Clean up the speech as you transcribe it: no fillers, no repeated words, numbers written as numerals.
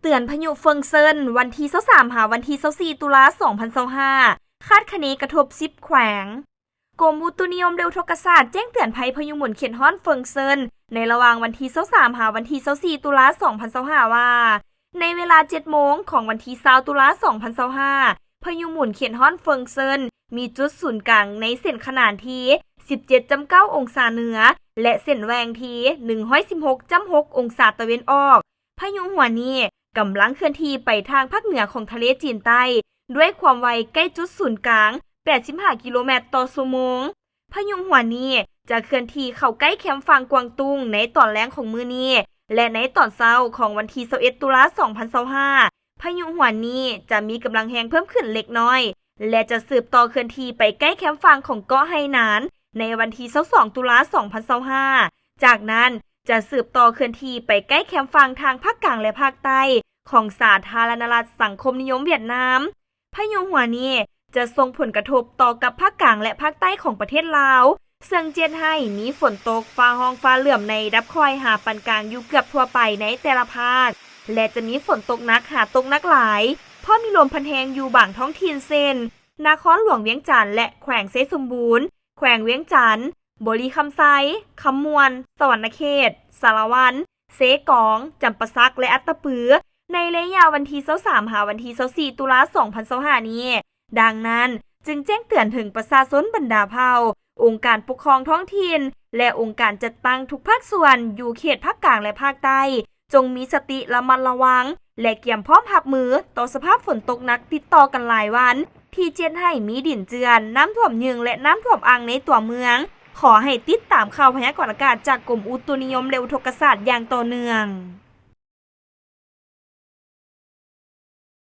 เตือนพายุเฟิงเซินวันที่23หาวันที่24ตุลา2025คาดคะเนกระทบ10แขวงกรมอุตุนิยมเร็วทกศาสตร์แจ้งเตือนภัยพายุหมุนเขียนฮ้อนเฟิงเซินในระหว่างวันที่23หาวันที่24ตุลา2025ว่าในเวลา 7 โมงของวันที่20ตุลา2025พายุหมุนเขียนฮ้อนเฟิงเซินมีจุดศูนย์กลางในเส้นขนานที่ 17.9 องศาเหนือและเส้นแหว่งที่ 116.6 องศาตะวันออกพายุหัวนี้กำลังเคลื่อนที่ไปทางภาคเหนือของทะเลจีนใต้ด้วยความไวใกล้จุดศูนย์กลาง85กิโลเมตรต่อชั่วโมงพายุหัวนี้จะเคลื่อนที่เข้าใกล้แคมป์ฟางกวางตุ้งในตอนแรงของมื้อนี้และในตอนเช้าของวันที่21ตุลา2025พายุหัวนี้จะมีกำลังแรงเพิ่มขึ้นเล็กน้อยและจะสืบต่อเคลื่อนที่ไปใกล้แคมป์ฟางของเกาะไหหนานในวันที่22ตุลา2025จากนั้นจะสืบต่อเคลื่อนที่ไปใกล้แคมป์ฟางทางภาคกลางและภาคใต้ของสาธารณรัฐสังคมนิยมเวียดนามพายุหัวนี้จะส่งผลกระทบต่อกับภาคกลางและภาคใต้ของประเทศลาวซึ่งเจียนให้มีฝนตกฟ้าห้องฟ้าเหลื่อมในดับคอยหาปานกลางอยู่เกือบทั่วไปในแต่ละภาคและจะมีฝนตกหนักหาตกหนักหลายเพราะมีลมพัดแรงอยู่บางท้องถิ่นเช่นนครหลวงเวียงจันทร์และแขวงเซสมบูรณ์แขวงเวียงจันทร์บุรีคำไซคำมวนสวรรณเขตสารวันเสกองจำปาสักและอัตตปือในระยะวันที่23หาวันที่24ตุลา2025นี้ดังนั้นจึงแจ้งเตือนถึงประชาชนบรรดาเผ่าองค์การปกครองท้องถิ่นและองค์การจัดตั้งทุกภาคส่วนอยู่เขตภาคกลางและภาคใต้จงมีสติระมัดระวังและเตรียมพร้อมรับมือต่อสภาพฝนตกหนักติดต่อกันหลายวันที่เจียนให้มีดินเจือนน้ำท่วมยึงและน้ำท่วมอ่างในตัวเมืองขอให้ติดตามข่าวพยากรณ์อากาศจากกรมอุตุนิยมเร็วทกศาสตร์อย่างต่อเนื่อง